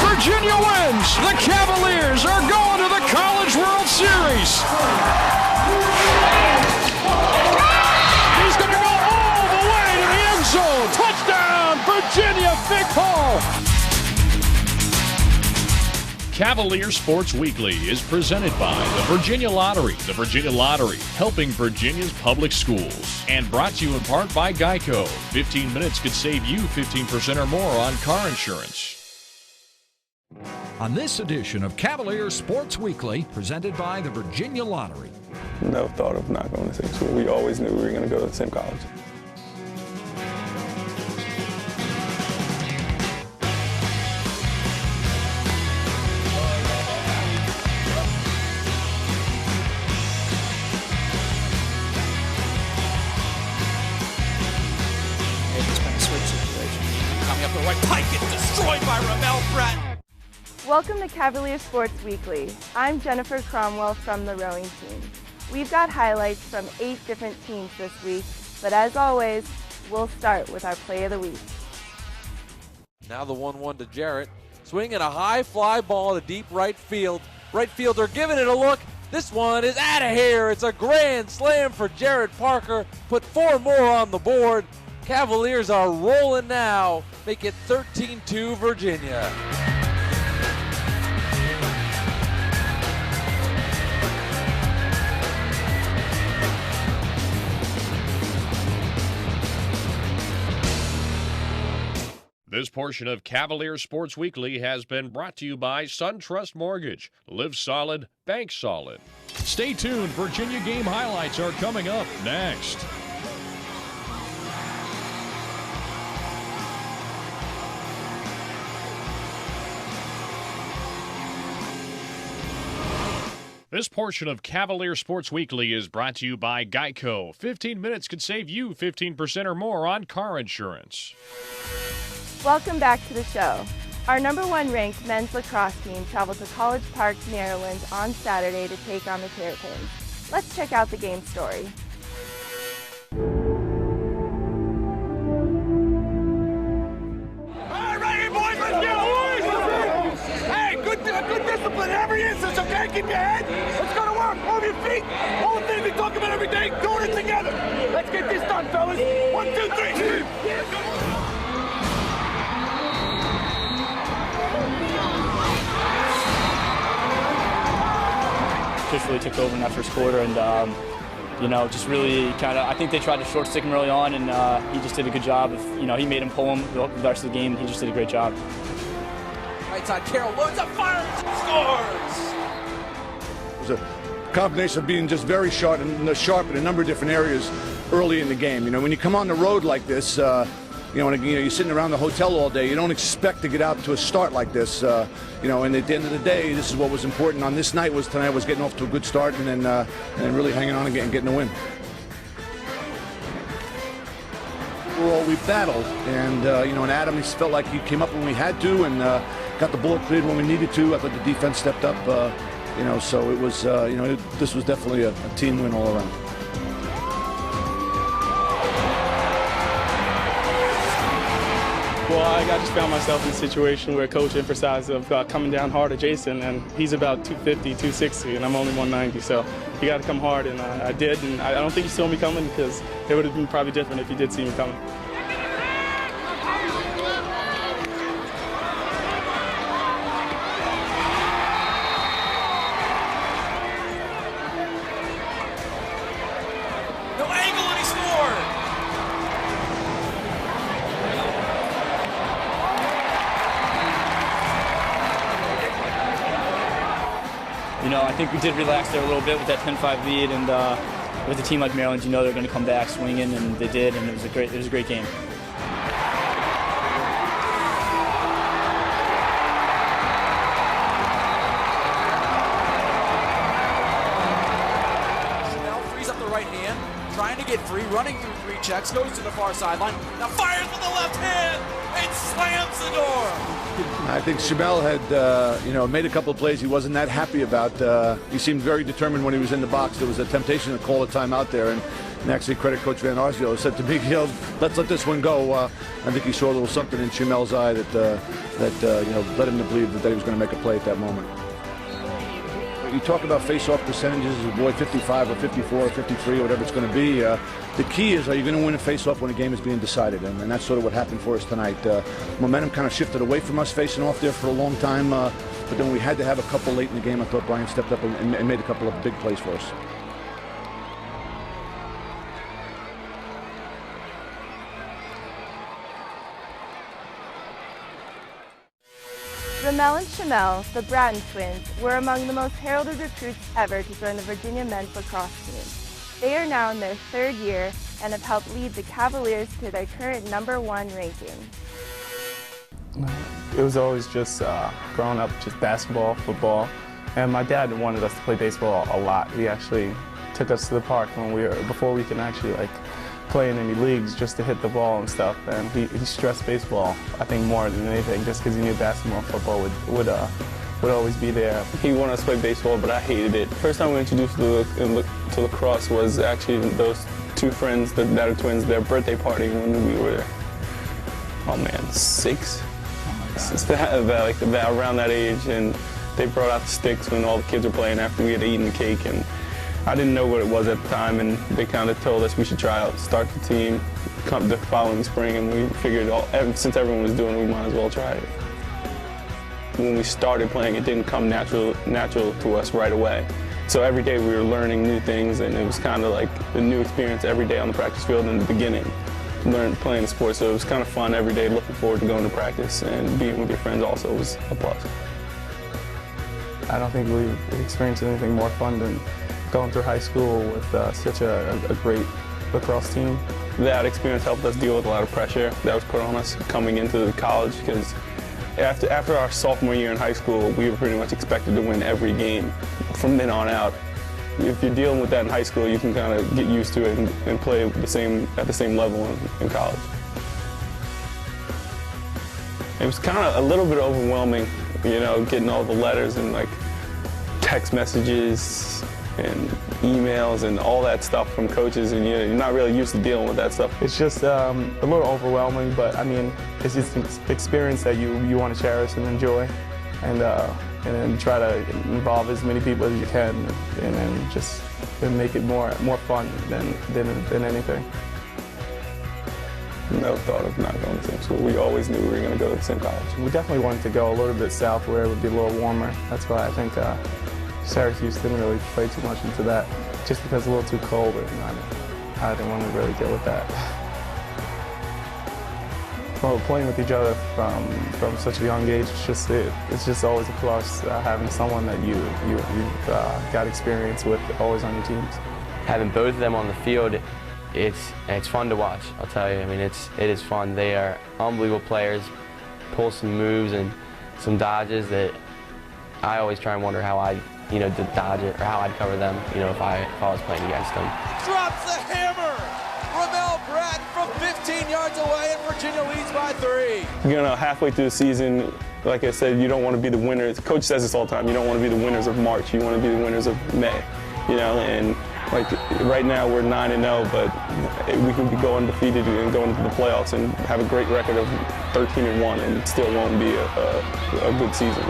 Virginia wins. The Cavaliers are going to the College World Series. He's going to go all the way to the end zone. Touchdown, Virginia, Big Paul. Cavalier Sports Weekly is presented by the Virginia Lottery. The Virginia Lottery, helping Virginia's public schools. And brought to you in part by Geico. 15 minutes could save you 15% or more on car insurance. On this edition of Cavalier Sports Weekly, presented by the Virginia Lottery. Never thought of not going to the same school. We always knew we were going to go to the same college. Coming up the right pike, gets destroyed by Ramel Pratt. Welcome to Cavalier Sports Weekly. I'm Jennifer Cromwell from the rowing team. We've got highlights from 8 different teams this week, but as always, we'll start with our play of the week. Now the 1-1 to Jarrett. Swinging a high fly ball to deep right field. Right fielder giving it a look. This one is out of here. It's a grand slam for Jarrett Parker. Put 4 more on the board. Cavaliers are rolling now. Make it 13-2 Virginia. This portion of Cavalier Sports Weekly has been brought to you by SunTrust Mortgage. Live solid, bank solid. Stay tuned. Virginia game highlights are coming up next. This portion of Cavalier Sports Weekly is brought to you by Geico. 15 minutes could save you 15% or more on car insurance. Welcome back to the show. Our #1 ranked men's lacrosse team traveled to College Park, Maryland on Saturday to take on the Terrapins. Let's check out the game story. All right, boys, let's go, boys! Hey, good discipline in every instance, okay? Keep your head. Let's go to work. Move your feet. All the things we talk about every day, doing it together. Let's get this done, fellas. 1, 2, 3. Just really took over in that first quarter, and just really kind of. I think they tried to short stick him early on, and he just did a good job. He made him pull him the rest of the game. He just did a great job. Right side, Carroll loads up, fires, scores. It was a combination of being just very sharp in a number of different areas early in the game. When you come on the road like this, you're sitting around the hotel all day. You don't expect to get out to a start like this, and at the end of the day, this is what was important on this night. Tonight was getting off to a good start and then really hanging on and getting the win. Overall, we battled, and and Adam, he felt like he came up when we had to and got the ball cleared when we needed to. I thought the defense stepped up, so it was, this was definitely a team win all around. Well, I just found myself in a situation where Coach emphasized of coming down hard at Jason, and he's about 250, 260, and I'm only 190, so you got to come hard, and I did, and I don't think he saw me coming because it would have been probably different if he did see me coming. No angle, and he scored. I think we did relax there a little bit with that 10-5 lead, and with a team like Maryland, they're going to come back swinging, and they did, and it was a great game. Now frees up the right hand, trying to get free, running through 3 checks, goes to the far sideline, now fires with the left hand, and slams the door. I think Shabelle had, made a couple of plays he wasn't that happy about. He seemed very determined when he was in the box. There was a temptation to call a timeout there, and And actually, credit Coach Van Arsdale said to me, let's let this one go. I think he saw a little something in Chamel's eye that led him to believe that he was going to make a play at that moment. You talk about face-off percentages, boy, 55 or 54 or 53 or whatever it's going to be. The key is, are you going to win a face-off when a game is being decided? And that's sort of what happened for us tonight. Momentum kind of shifted away from us facing off there for a long time, but then we had to have a couple late in the game. I thought Brian stepped up and made a couple of big plays for us. Ramel and Chamel, the Bratton twins, were among the most heralded recruits ever to join the Virginia men's lacrosse team. They are now in their 3rd year and have helped lead the Cavaliers to their current #1 ranking. It was always just growing up, just basketball, football, and my dad wanted us to play baseball a lot. He actually took us to the park before we can actually play in any leagues, just to hit the ball and stuff. And he stressed baseball, I think, more than anything, just because he knew basketball and football would always be there. He wanted us to play baseball, but I hated it. First time we were introduced to lacrosse was actually those two friends that are twins, their birthday party when we were, 6? It's around that age, and they brought out the sticks when all the kids were playing after we had eaten the cake. And I didn't know what it was at the time, and they kind of told us we should try out, start the team, come the following spring, and we figured since everyone was doing it, we might as well try it. When we started playing, it didn't come natural to us right away. So every day we were learning new things, and it was kind of like a new experience every day on the practice field in the beginning. Playing the sport, so it was kind of fun every day, looking forward to going to practice, and being with your friends also was a plus. I don't think we've experienced anything more fun than going through high school with such a great lacrosse team. That experience helped us deal with a lot of pressure that was put on us coming into college, because after our sophomore year in high school, we were pretty much expected to win every game from then on out. If you're dealing with that in high school, you can kind of get used to it and play at the same level in college. It was kind of a little bit overwhelming, getting all the letters and text messages and emails and all that stuff from coaches, and you're not really used to dealing with that stuff. It's just a little overwhelming, but I mean, it's just an experience that you want to cherish and enjoy, and then try to involve as many people as you can, and then just make it more fun than anything. No thought of not going to the same school. We always knew we were going to go to the same college. We definitely wanted to go a little bit south where it would be a little warmer. That's why I think Syracuse didn't really play too much into that, just because it's a little too cold, and I didn't want to really deal with that. Well, playing with each other from such a young age, it's just always a plus having someone that you've got experience with always on your teams. Having both of them on the field, it's fun to watch. I'll tell you. I mean, it is fun. They are unbelievable players. Pull some moves and some dodges that I always try and wonder how I to dodge it, or how I'd cover them, if I was playing against them. Drops the hammer! Ramel Bratton from 15 yards away, and Virginia leads by 3. Halfway through the season, like I said, you don't want to be the winners. Coach says this all the time. You don't want to be the winners of March. You want to be the winners of May. And right now we're 9-0, but we could be going undefeated and going into the playoffs and have a great record of 13-1, and it still won't be a good season.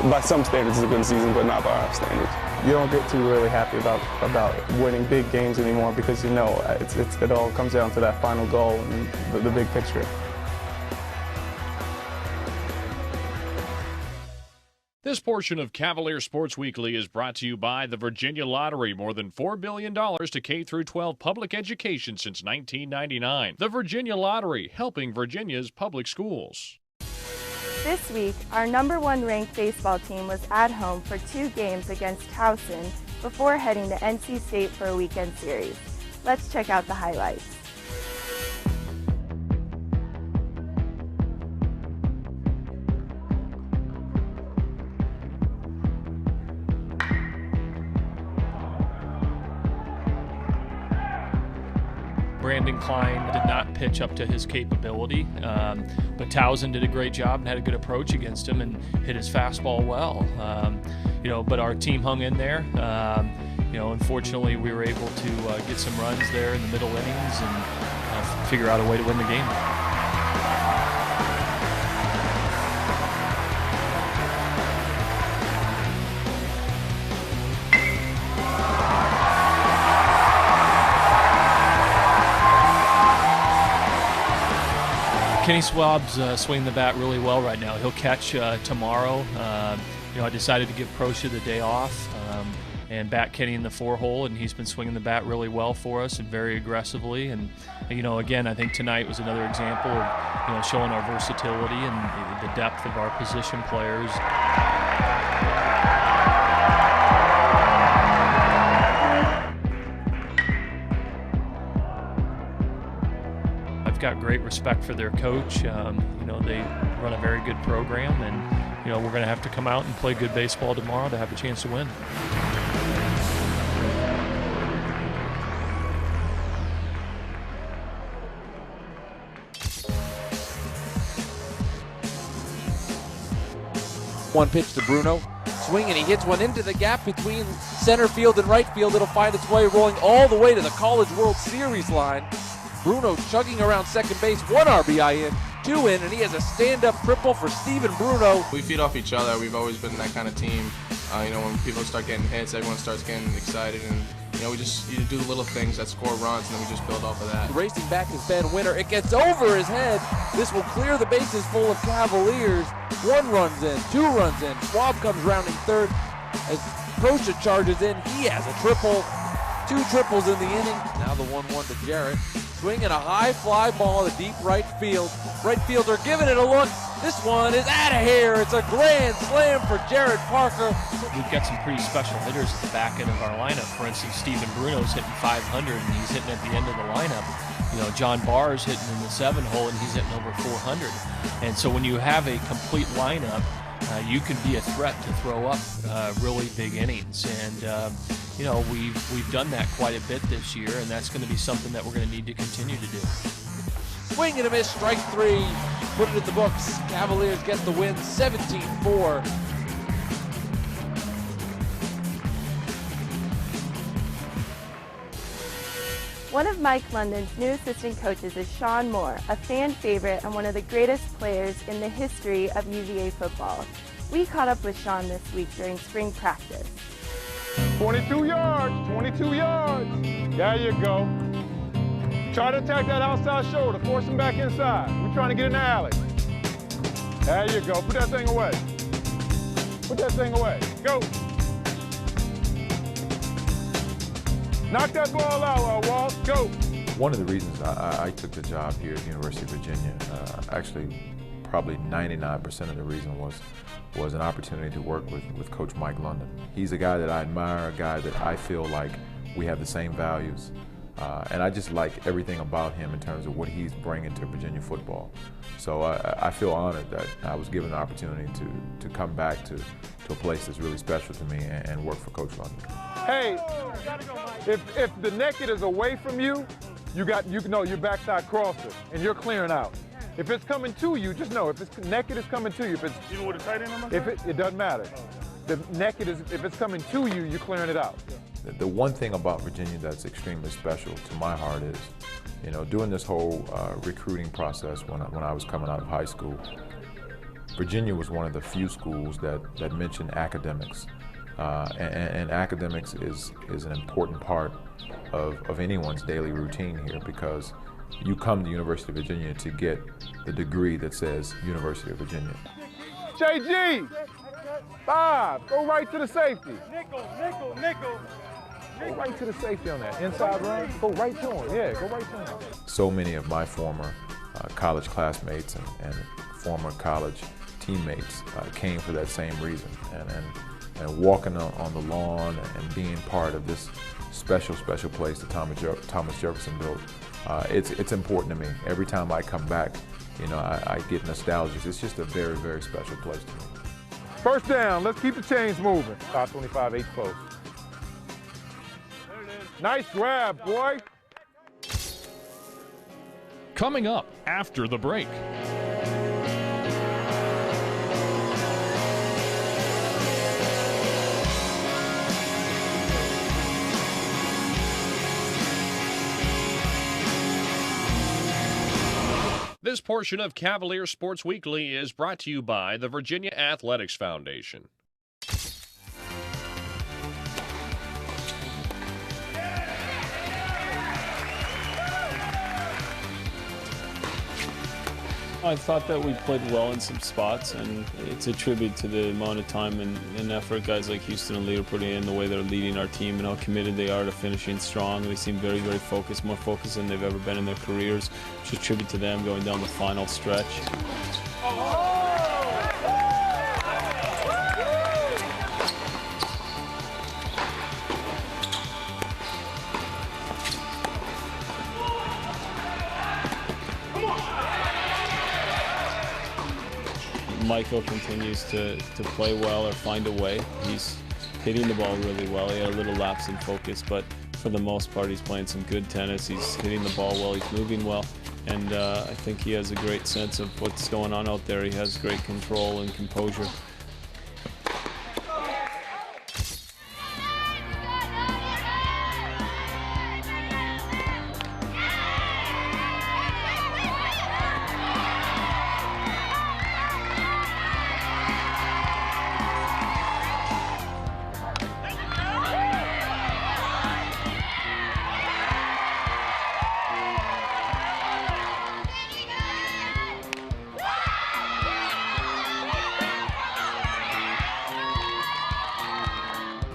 By some standards, it's a good season, but not by our standards. You don't get too really happy about winning big games anymore, because it all comes down to that final goal and the big picture. This portion of Cavalier Sports Weekly is brought to you by the Virginia Lottery. More than $4 billion to K-12 public education since 1999. The Virginia Lottery, helping Virginia's public schools. This week, our #1 ranked baseball team was at home for 2 games against Towson before heading to NC State for a weekend series. Let's check out the highlights. Brandon Klein did not pitch up to his capability, but Towson did a great job and had a good approach against him and hit his fastball well. But our team hung in there. unfortunately we were able to get some runs there in the middle innings and figure out a way to win the game. Kenny Swab's swinging the bat really well right now. He'll catch tomorrow. I decided to give Proscia the day off and bat Kenny in the 4-hole, and he's been swinging the bat really well for us and very aggressively. And again, I think tonight was another example of showing our versatility and the depth of our position players. I've got great respect for their coach. They run a very good program, and we're going to have to come out and play good baseball tomorrow to have a chance to win. One pitch to Bruno. Swing, and he hits one into the gap between center field and right field. It'll find its way rolling all the way to the College World Series line. Bruno chugging around second base, 1 RBI in, 2 in, and he has a stand-up triple for Steven Bruno. We feed off each other. We've always been that kind of team. When people start getting hits, everyone starts getting excited, and we just do the little things that score runs, and then we just build off of that. Racing back is Ben Winter. It gets over his head. This will clear the bases full of Cavaliers. 1 run's in, 2 runs in. Schwab comes rounding third as Proscia charges in. He has a triple. 2 triples in the inning. Now the 1-1 to Jarrett. Swinging a high fly ball to deep right field. Right fielder giving it a look. This one is out of here. It's a grand slam for Jarrett Parker. We've got some pretty special hitters at the back end of our lineup. For instance, Steven Bruno's hitting 500, and he's hitting at the end of the lineup. John Barr's hitting in the 7-hole, and he's hitting over 400. And so when you have a complete lineup, you can be a threat to throw up really big innings. And we've done that quite a bit this year, and that's going to be something that we're going to need to continue to do. Swing and a miss, strike 3. Put it in the books. Cavaliers get the win, 17-4. One of Mike London's new assistant coaches is Sean Moore, a fan favorite and one of the greatest players in the history of UVA football. We caught up with Sean this week during spring practice. 22 yards, 22 yards. There you go. Try to attack that outside shoulder, force him back inside. We're trying to get in the alley. There you go. Put that thing away. Put that thing away. Go. Knock that ball out, Walt. Go. One of the reasons I took the job here at the University of Virginia, actually probably 99% of the reason was an opportunity to work with Coach Mike London. He's a guy that I admire, a guy that I feel like we have the same values. And I just like everything about him in terms of what he's bringing to Virginia football. So I feel honored that I was given the opportunity to come back to a place that's really special to me and work for Coach London. Hey, if the naked is away from you, you know your backside crosser, and you're clearing out. If it's coming to you, just know if it's naked is coming to you. If it's even with a tight end on my side? It doesn't matter. The naked is if it's coming to you, you're clearing it out. The one thing about Virginia that's extremely special to my heart is, during this whole recruiting process when I was coming out of high school, Virginia was one of the few schools that mentioned academics. And academics is an important part of anyone's daily routine here, because you come to University of Virginia to get the degree that says University of Virginia. JG, 5, go right to the safety. Nickel. Go right to the safety on that. Inside run, go right to him. Yeah, go right to him. So many of my former college classmates and former college teammates came for that same reason. And walking on the lawn and being part of this special place that Thomas Jefferson built, it's important to me. Every time I come back, I get nostalgic. It's just a very, very special place to me. First down, let's keep the chains moving. 525, H post. Nice grab, boy. Coming up after the break. This portion of Cavalier Sports Weekly is brought to you by the Virginia Athletics Foundation. I thought that we played well in some spots, and it's a tribute to the amount of time and effort guys like Houston and Lee are putting in, the way they're leading our team and how committed they are to finishing strong. They seem very, very focused, more focused than they've ever been in their careers. It's a tribute to them going down the final stretch. Michael continues to play well or find a way. He's hitting the ball really well. He had a little lapse in focus, but for the most part, he's playing some good tennis. He's hitting the ball well. He's moving well. And I think he has a great sense of what's going on out there. He has great control and composure.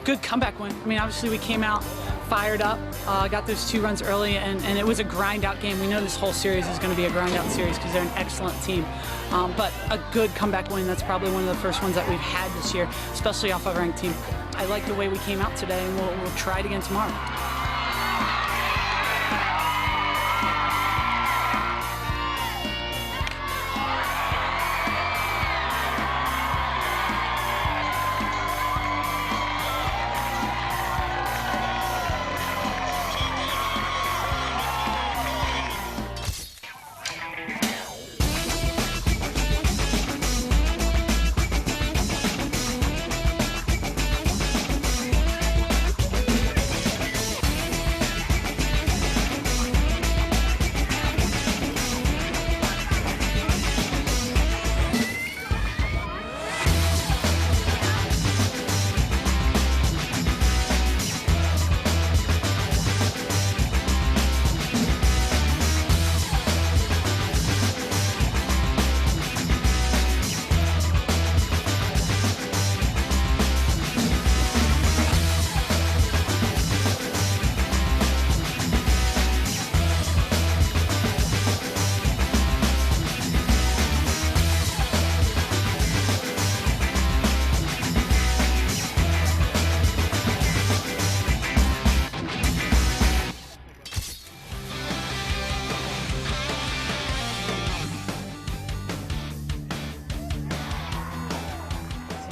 Good comeback win. I mean, obviously we came out fired up, got those 2 runs early, and it was a grind-out game. We know this whole series is going to be a grind-out series because they're an excellent team. But a good comeback win. That's probably one of the first ones that we've had this year, especially off of a ranked team. I like the way we came out today, and we'll try it again tomorrow.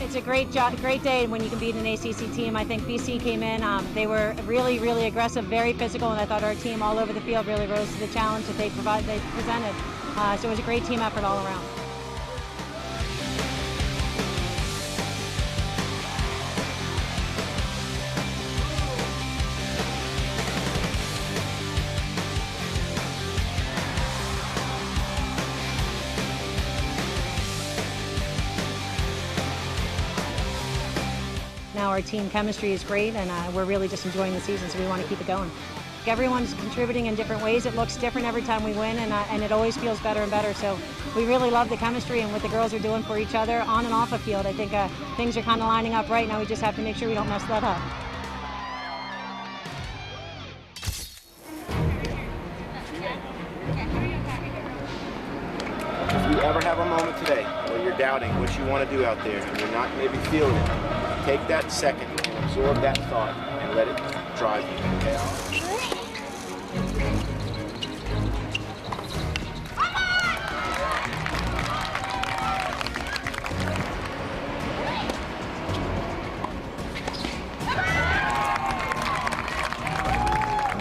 It's a great day when you can beat an ACC team. I think BC came in, they were really, really aggressive, very physical, and I thought our team all over the field really rose to the challenge that they presented. So it was a great team effort all around. Now our team chemistry is great, and we're really just enjoying the season, so we want to keep it going. Everyone's contributing in different ways. It looks different every time we win, and it always feels better and better. So we really love the chemistry and what the girls are doing for each other on and off the field. I think things are kind of lining up right now. We just have to make sure we don't mess that up. If you ever have a moment today where you're doubting what you want to do out there and you're not maybe feeling it, take that second and absorb that thought and let it drive you, okay?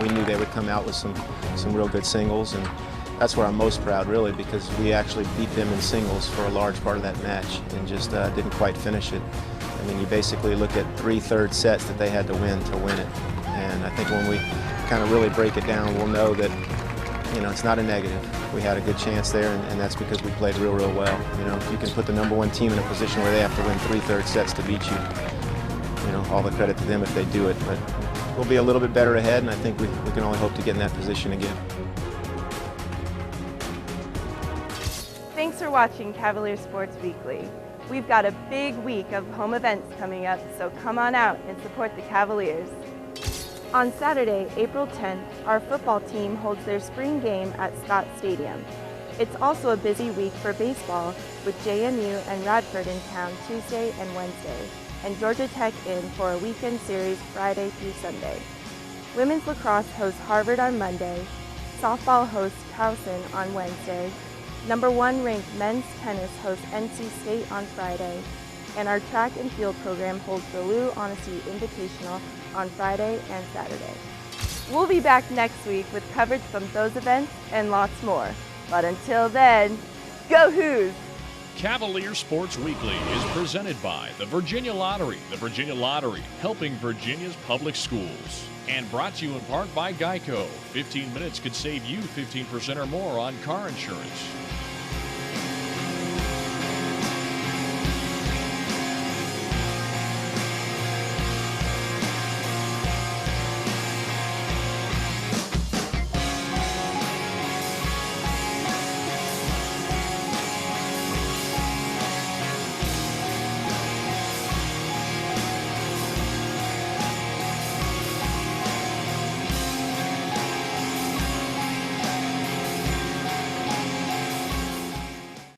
We knew they would come out with some real good singles, and that's where I'm most proud, really, because we actually beat them in singles for a large part of that match and just didn't quite finish it. I mean, you basically look at 3/3 sets that they had to win it. And I think when we kind of really break it down, we'll know that you know, it's not a negative. We had a good chance there, and that's because we played real well. You know, if you can put the #1 team in a position where they have to win 3/3 sets to beat you, you know, all the credit to them if they do it. But we'll be a little bit better ahead, and I think we can only hope to get in that position again. Thanks for watching Cavalier Sports Weekly. We've got a big week of home events coming up, so come on out and support the Cavaliers. On Saturday, April 10th, our football team holds their spring game at Scott Stadium. It's also a busy week for baseball, with JMU and Radford in town Tuesday and Wednesday, and Georgia Tech in for a weekend series Friday through Sunday. Women's lacrosse hosts Harvard on Monday, softball hosts Towson on Wednesday, #1 ranked men's tennis hosts NC State on Friday, and our track and field program holds the Lou Honesty Invitational on Friday and Saturday. We'll be back next week with coverage from those events and lots more. But until then, go Hoos! Cavalier Sports Weekly is presented by the Virginia Lottery. The Virginia Lottery, helping Virginia's public schools. And brought to you in part by Geico. 15 minutes could save you 15% or more on car insurance.